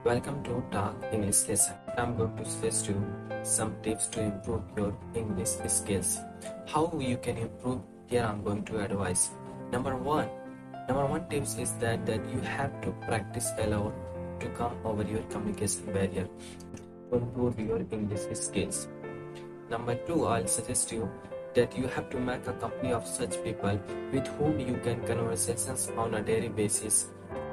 Welcome to Talk English Lesson. I'm going to suggest you some tips to improve your English skills. How you can improve? Here I'm going to advise. Number one tips is that you have to practice a lot to come over your communication barrier to improve your English skills. Number two, I'll suggest you that you have to make a company of such people with whom you can conversations on a daily basis,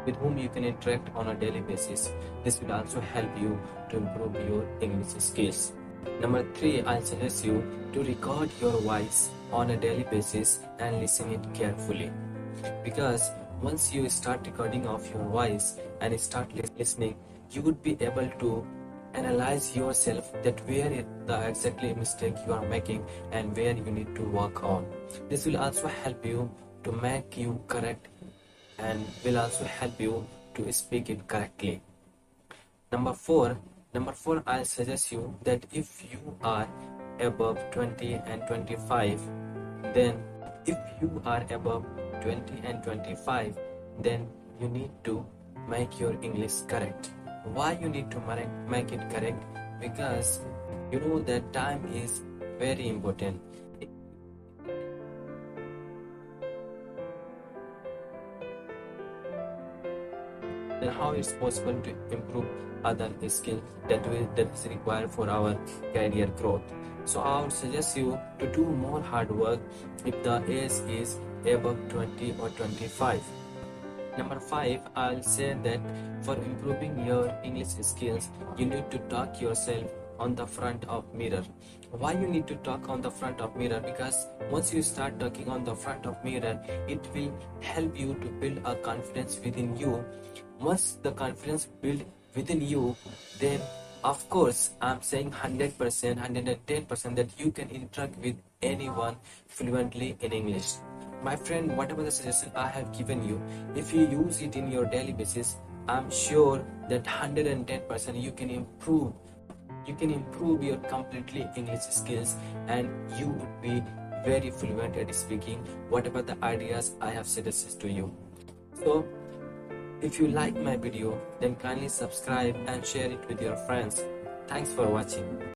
with whom you can interact on a daily basis. This will also help you to improve your English skills. Number three, I'll suggest you to record your voice on a daily basis and listen it carefully. Because once you start recording of your voice and start listening, you would be able to analyze yourself that where is the exactly mistake you are making and where you need to work on. This will also help you to make you correct and will also help you to speak it correctly. Number four, I'll suggest you that if you are above 20 and 25, then if you are above 20 and 25, then you need to make your English correct. Why you need to make it correct? Because you know that time is very important. Then how it's possible to improve other skill that is required for our career growth. So I would suggest you to do more hard work if the age is above 20 or 25. Number five, I'll say that for improving your English skills, you need to talk yourself on the front of mirror. Why you need to talk on the front of mirror? Because once you start talking on the front of mirror, it will help you to build a confidence within you. Once the confidence build within you, then of course I'm saying 100%, 110% that you can interact with anyone fluently in English. My friend, whatever the suggestion I have given you, if you use it in your daily basis, I'm sure that 110% you can improve your completely English skills and you would be very fluent at speaking whatever the ideas I have suggested to you. So if you like my video, then kindly subscribe and share it with your friends. Thanks for watching.